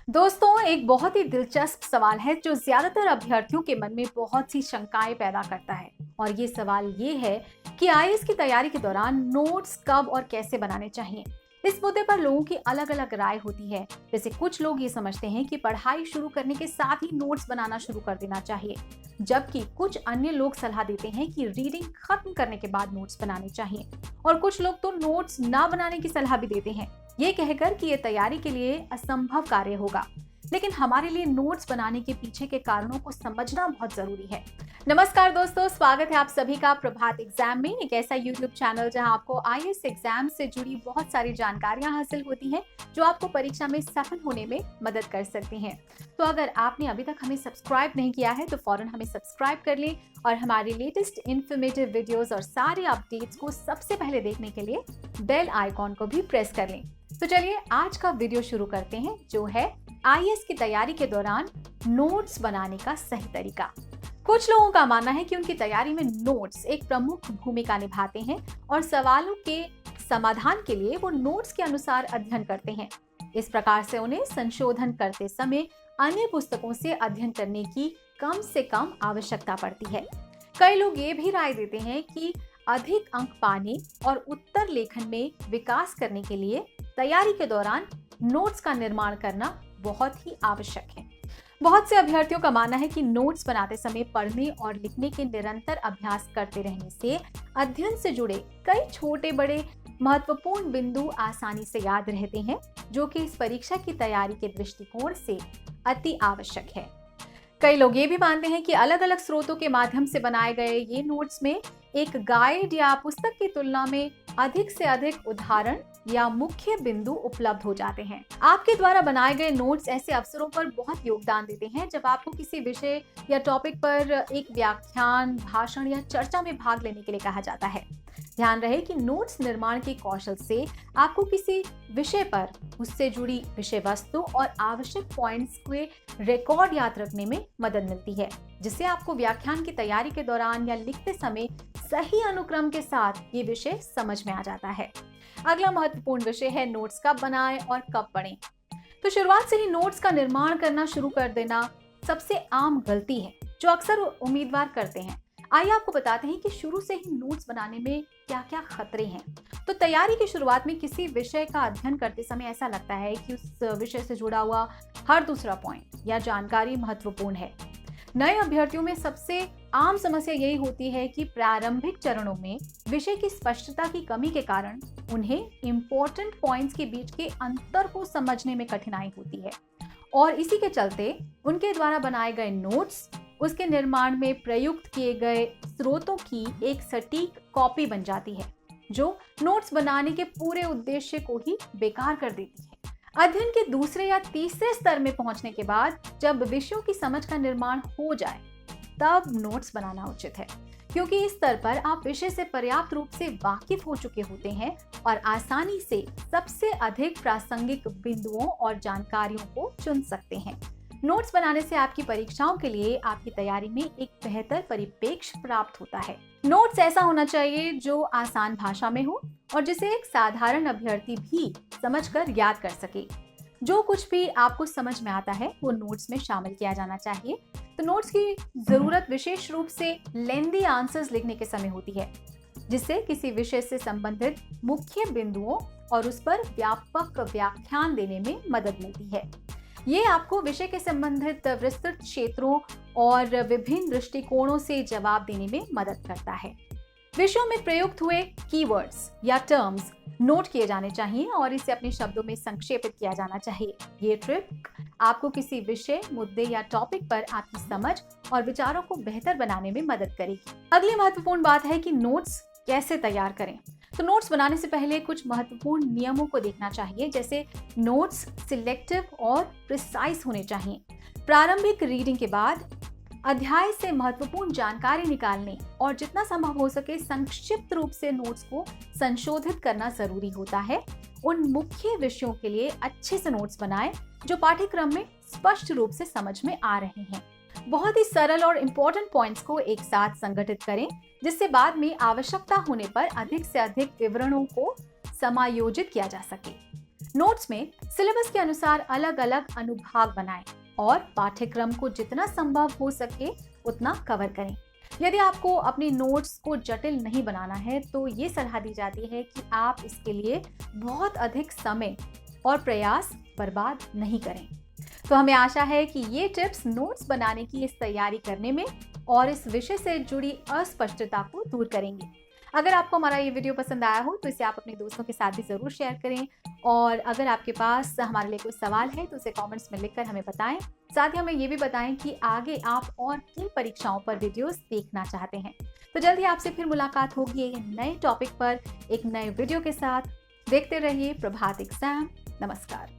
दोस्तों, एक बहुत ही दिलचस्प सवाल है जो ज्यादातर अभ्यर्थियों के मन में बहुत सी शंकाएं पैदा करता है। और ये सवाल ये है कि आईएएस की तैयारी के दौरान नोट्स कब और कैसे बनाने चाहिए। इस मुद्दे पर लोगों की अलग अलग राय होती है। जैसे कुछ लोग ये समझते हैं कि पढ़ाई शुरू करने के साथ ही नोट्स बनाना शुरू कर देना चाहिए, जबकि कुछ अन्य लोग सलाह देते हैं कि रीडिंग खत्म करने के बाद नोट्स बनाने चाहिए। और कुछ लोग तो नोट्स ना बनाने की सलाह भी देते हैं, ये कहकर कि ये तैयारी के लिए असंभव कार्य होगा। लेकिन हमारे लिए नोट्स बनाने के पीछे के कारणों को समझना बहुत जरूरी है। नमस्कार दोस्तों, स्वागत है आप सभी का प्रभात एग्जाम में, एक ऐसा यूट्यूब चैनल जहां आपको आईएएस एग्जाम से जुड़ी बहुत सारी जानकारियां हासिल होती हैं जो आपको परीक्षा में सफल होने में मदद कर सकती हैं। तो अगर आपने अभी तक हमें सब्सक्राइब नहीं किया है तो फौरन हमें सब्सक्राइब कर लें और हमारी लेटेस्ट इन्फॉर्मेटिव वीडियोस और सारे अपडेट्स को सबसे पहले देखने के लिए बेल आइकॉन को भी प्रेस कर लें। तो चलिए आज का वीडियो शुरू करते हैं, जो है आईएएस की तैयारी के दौरान नोट्स बनाने का सही तरीका। कुछ लोगों का मानना है कि उनकी तैयारी में नोट्स एक प्रमुख भूमिका निभाते हैं और सवालों के समाधान के लिए वो नोट्स के अनुसार अध्ययन करते हैं। इस प्रकार से उन्हें संशोधन करते समय अन्य पुस्तकों से अध्ययन करने की कम से कम आवश्यकता पड़ती है। कई लोग ये भी राय देते हैं कि अधिक अंक पाने और उत्तर लेखन में विकास करने के लिए तैयारी के दौरान नोट्स का निर्माण करना बहुत ही आवश्यक है। बहुत से अभ्यर्थियों का मानना है कि नोट्स बनाते समय पढ़ने और लिखने के निरंतर अभ्यास करते रहने से अध्ययन से जुड़े कई छोटे बड़े महत्वपूर्ण बिंदु आसानी से याद रहते हैं, जो कि इस परीक्षा की तैयारी के दृष्टिकोण से अति आवश्यक है। कई लोग ये भी मानते हैं कि अलग अलग स्रोतों के माध्यम से बनाए गए ये नोट्स में एक गाइड या पुस्तक की तुलना में अधिक से अधिक उदाहरण या मुख्य बिंदु उपलब्ध हो जाते हैं। आपके द्वारा बनाए गए नोट्स ऐसे अवसरों पर बहुत योगदान देते हैं जब आपको किसी विषय या टॉपिक पर एक व्याख्यान, भाषण या चर्चा में भाग लेने के लिए कहा जाता है। ध्यान रहे कि नोट्स निर्माण के कौशल से आपको किसी विषय पर उससे जुड़ी विषय वस्तु और आवश्यक पॉइंट्स के रिकॉर्ड याद रखने में मदद मिलती है, जिससे आपको व्याख्यान की तैयारी के दौरान या लिखते समय सही अनुक्रम के साथ ये विषय समझ में आ जाता है। अगला महत्वपूर्ण विषय है नोट्स कब बनाएं और कब पढ़ें। तो शुरुआत से ही नोट्स का निर्माण करना शुरू कर देना सबसे आम गलती है जो अक्सर उम्मीदवार करते हैं। आइए आपको बताते हैं कि शुरू से ही नोट्स बनाने में क्या क्या खतरे हैं। तो तैयारी की शुरुआत में किसी विषय का अध्ययन करते समय ऐसा लगता है कि उस विषय से जुड़ा हुआ हर दूसरा पॉइंट या जानकारी महत्वपूर्ण है। नए अभ्यर्थियों में सबसे आम समस्या यही होती है कि प्रारंभिक चरणों में विषय की स्पष्टता की कमी के कारण उन्हें इम्पोर्टेंट पॉइंट्स के बीच के अंतर को समझने में कठिनाई होती है और इसी के चलते उनके द्वारा बनाए गए नोट्स उसके निर्माण में प्रयुक्त किए गए स्रोतों की एक सटीक कॉपी बन जाती है, जो नोट्स बनाने के पूरे उद्देश्य को ही बेकार कर देती है। अध्ययन के दूसरे या तीसरे स्तर में पहुंचने के बाद जब विषयों की समझ का निर्माण हो जाए तब नोट्स बनाना उचित है, क्योंकि इस स्तर पर आप विषय से पर्याप्त रूप से वाकिफ हो चुके होते हैं और आसानी से सबसे अधिक प्रासंगिक बिंदुओं और जानकारियों को चुन सकते हैं। नोट्स बनाने से आपकी परीक्षाओं के लिए आपकी तैयारी में एक बेहतर परिप्रेक्ष्य प्राप्त होता है। नोट्स ऐसा होना चाहिए जो आसान भाषा में हो और जिसे एक साधारण अभ्यर्थी भी समझकर याद कर सके। जो कुछ भी आपको समझ में आता है वो नोट्स में शामिल किया जाना चाहिए। तो नोट्स की जरूरत विशेष रूप से लेंदी आंसर्स लिखने के समय होती है, जिससे किसी विषय से संबंधित मुख्य बिंदुओं और उस पर व्यापक व्याख्यान देने में मदद मिलती है। ये आपको विषय के संबंधित विस्तृत क्षेत्रों और विभिन्न दृष्टिकोणों से जवाब देने में मदद करता है। विषयों में प्रयुक्त हुए कीवर्ड्स या टर्म्स नोट किए जाने चाहिए और इसे अपने शब्दों में संक्षेपित किया जाना चाहिए। ये ट्रिक आपको किसी विषय, मुद्दे या टॉपिक पर आपकी समझ और विचारों को बेहतर बनाने में मदद करेगी। अगली महत्वपूर्ण बात है कि नोट्स कैसे तैयार करें। तो नोट्स बनाने से पहले कुछ महत्वपूर्ण नियमों को देखना चाहिए, जैसे नोट्स सिलेक्टिव और प्रिसाइज होने चाहिए। प्रारंभिक रीडिंग के बाद अध्याय से महत्वपूर्ण जानकारी निकालने और जितना संभव हो सके संक्षिप्त रूप से नोट्स को संशोधित करना जरूरी होता है। उन मुख्य विषयों के लिए अच्छे से नोट्स बनाएं जो पाठ्यक्रम में स्पष्ट रूप से समझ में आ रहे हैं। बहुत ही सरल और इम्पोर्टेंट पॉइंट्स को एक साथ संगठित करें, जिससे बाद में आवश्यकता होने पर अधिक से अधिक विवरणों को समायोजित किया जा सके। नोट्स में सिलेबस के अनुसार अलग अलग अनुभाग बनाएं और पाठ्यक्रम को जितना संभव हो सके उतना कवर करें। यदि आपको अपने नोट्स को जटिल नहीं बनाना है तो ये सलाह दी जाती है कि आप इसके लिए बहुत अधिक समय और प्रयास बर्बाद नहीं करें। तो हमें आशा है कि ये टिप्स नोट्स बनाने की इस तैयारी करने में और इस विषय से जुड़ी अस्पष्टता को दूर करेंगे। अगर आपको हमारा ये वीडियो पसंद आया हो तो इसे आप अपने दोस्तों के साथ भी ज़रूर शेयर करें और अगर आपके पास हमारे लिए कोई सवाल है तो उसे कमेंट्स में लिखकर हमें बताएं। साथ ही हमें ये भी बताएं कि आगे आप और किन परीक्षाओं पर वीडियोस देखना चाहते हैं। तो जल्द ही आपसे फिर मुलाकात होगी एक नए टॉपिक पर एक नए वीडियो के साथ। देखते रहिए प्रभात एग्जाम। नमस्कार।